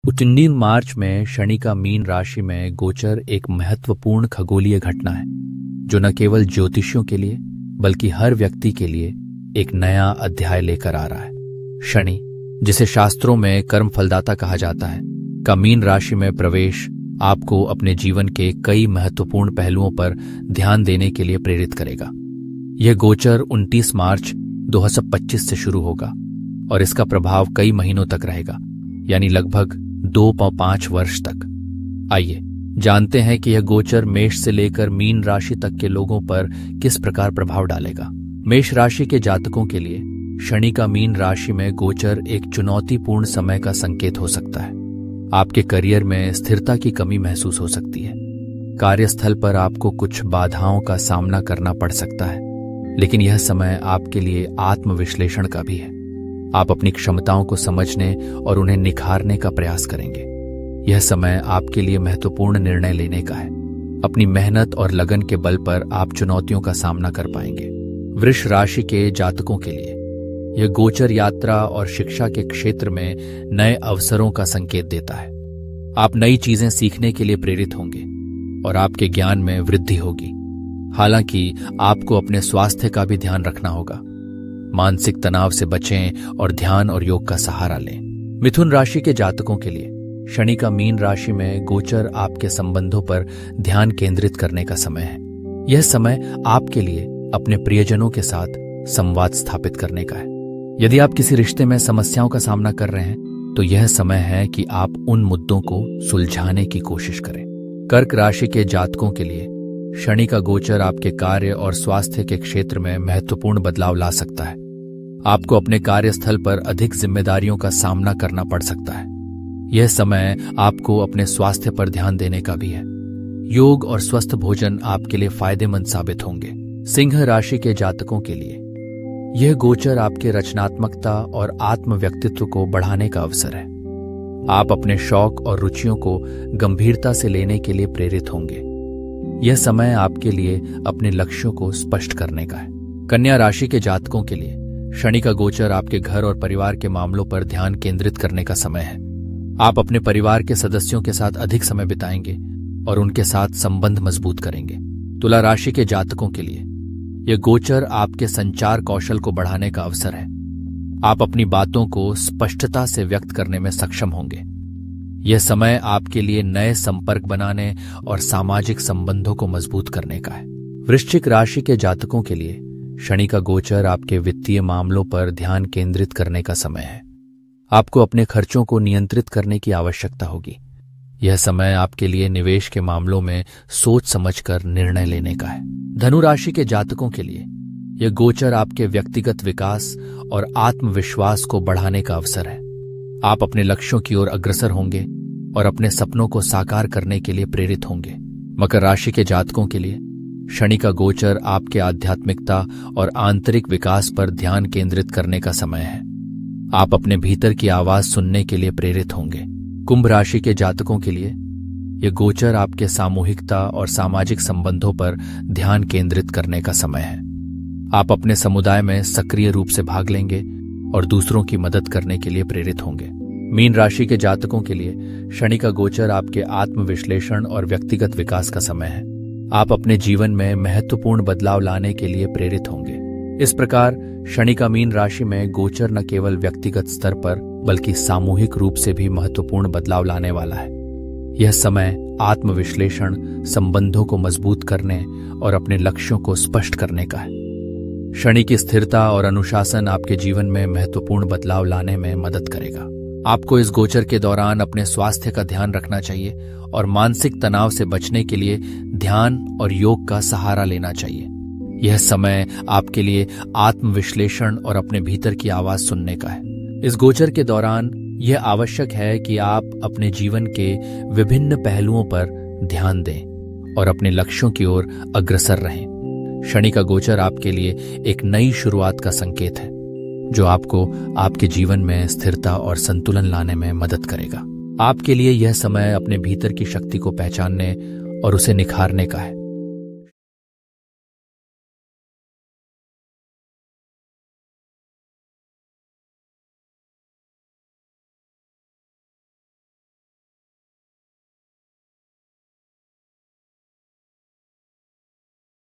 19 मार्च में शनि का मीन राशि में गोचर एक महत्वपूर्ण खगोलीय घटना है जो न केवल ज्योतिषियों के लिए बल्कि हर व्यक्ति के लिए एक नया अध्याय लेकर आ रहा है। शनि, जिसे शास्त्रों में कर्म फलदाता कहा जाता है, का मीन राशि में प्रवेश आपको अपने जीवन के कई महत्वपूर्ण पहलुओं पर ध्यान देने के लिए प्रेरित करेगा। यह गोचर 29 मार्च 2025 से शुरू होगा और इसका प्रभाव कई महीनों तक रहेगा, यानी लगभग 2.5 वर्ष तक। आइए जानते हैं कि यह गोचर मेष से लेकर मीन राशि तक के लोगों पर किस प्रकार प्रभाव डालेगा। मेष राशि के जातकों के लिए शनि का मीन राशि में गोचर एक चुनौतीपूर्ण समय का संकेत हो सकता है। आपके करियर में स्थिरता की कमी महसूस हो सकती है। कार्यस्थल पर आपको कुछ बाधाओं का सामना करना पड़ सकता है, लेकिन यह समय आपके लिए आत्मविश्लेषण का भी है। आप अपनी क्षमताओं को समझने और उन्हें निखारने का प्रयास करेंगे। यह समय आपके लिए महत्वपूर्ण निर्णय लेने का है। अपनी मेहनत और लगन के बल पर आप चुनौतियों का सामना कर पाएंगे। वृष राशि के जातकों के लिए यह गोचर यात्रा और शिक्षा के क्षेत्र में नए अवसरों का संकेत देता है। आप नई चीजें सीखने के लिए प्रेरित होंगे और आपके ज्ञान में वृद्धि होगी। हालांकि आपको अपने स्वास्थ्य का भी ध्यान रखना होगा। मानसिक तनाव से बचें और ध्यान और योग का सहारा लें। मिथुन राशि के जातकों के लिए शनि का मीन राशि में गोचर आपके संबंधों पर ध्यान केंद्रित करने का समय है। यह समय आपके लिए अपने प्रियजनों के साथ संवाद स्थापित करने का है। यदि आप किसी रिश्ते में समस्याओं का सामना कर रहे हैं तो यह समय है कि आप उन मुद्दों को सुलझाने की कोशिश करें। कर्क राशि के जातकों के लिए शनि का गोचर आपके कार्य और स्वास्थ्य के क्षेत्र में महत्वपूर्ण बदलाव ला सकता है। आपको अपने कार्यस्थल पर अधिक जिम्मेदारियों का सामना करना पड़ सकता है। यह समय आपको अपने स्वास्थ्य पर ध्यान देने का भी है। योग और स्वस्थ भोजन आपके लिए फायदेमंद साबित होंगे। सिंह राशि के जातकों के लिए यह गोचर आपके रचनात्मकता और आत्म व्यक्तित्व को बढ़ाने का अवसर है। आप अपने शौक और रुचियों को गंभीरता से लेने के लिए प्रेरित होंगे। यह समय आपके लिए अपने लक्ष्यों को स्पष्ट करने का है। कन्या राशि के जातकों के लिए शनि का गोचर आपके घर और परिवार के मामलों पर ध्यान केंद्रित करने का समय है। आप अपने परिवार के सदस्यों के साथ अधिक समय बिताएंगे और उनके साथ संबंध मजबूत करेंगे। तुला राशि के जातकों के लिए यह गोचर आपके संचार कौशल को बढ़ाने का अवसर है। आप अपनी बातों को स्पष्टता से व्यक्त करने में सक्षम होंगे। यह समय आपके लिए नए संपर्क बनाने और सामाजिक संबंधों को मजबूत करने का है। वृश्चिक राशि के जातकों के लिए शनि का गोचर आपके वित्तीय मामलों पर ध्यान केंद्रित करने का समय है। आपको अपने खर्चों को नियंत्रित करने की आवश्यकता होगी। यह समय आपके लिए निवेश के मामलों में सोच समझकर निर्णय लेने का है। धनु राशि के जातकों के लिए यह गोचर आपके व्यक्तिगत विकास और आत्मविश्वास को बढ़ाने का अवसर है। आप अपने लक्ष्यों की ओर अग्रसर होंगे और अपने सपनों को साकार करने के लिए प्रेरित होंगे। मकर राशि के जातकों के लिए शनि का गोचर आपके आध्यात्मिकता और आंतरिक विकास पर ध्यान केंद्रित करने का समय है। आप अपने भीतर की आवाज सुनने के लिए प्रेरित होंगे। कुंभ राशि के जातकों के लिए यह गोचर आपके सामूहिकता और सामाजिक संबंधों पर ध्यान केंद्रित करने का समय है। आप अपने समुदाय में सक्रिय रूप से भाग लेंगे और दूसरों की मदद करने के लिए प्रेरित होंगे। मीन राशि के जातकों के लिए शनि का गोचर आपके आत्मविश्लेषण और व्यक्तिगत विकास का समय है। आप अपने जीवन में महत्वपूर्ण बदलाव लाने के लिए प्रेरित होंगे। इस प्रकार शनि का मीन राशि में गोचर न केवल व्यक्तिगत स्तर पर बल्कि सामूहिक रूप से भी महत्वपूर्ण बदलाव लाने वाला है। यह समय आत्मविश्लेषण, संबंधों को मजबूत करने और अपने लक्ष्यों को स्पष्ट करने का है। शनि की स्थिरता और अनुशासन आपके जीवन में महत्वपूर्ण बदलाव लाने में मदद करेगा। आपको इस गोचर के दौरान अपने स्वास्थ्य का ध्यान रखना चाहिए और मानसिक तनाव से बचने के लिए ध्यान और योग का सहारा लेना चाहिए। यह समय आपके लिए आत्मविश्लेषण और अपने भीतर की आवाज सुनने का है। इस गोचर के दौरान यह आवश्यक है कि आप अपने जीवन के विभिन्न पहलुओं पर ध्यान दें और अपने लक्ष्यों की ओर अग्रसर रहें। शनि का गोचर आपके लिए एक नई शुरुआत का संकेत है जो आपको आपके जीवन में स्थिरता और संतुलन लाने में मदद करेगा। आपके लिए यह समय अपने भीतर की शक्ति को पहचानने और उसे निखारने का है।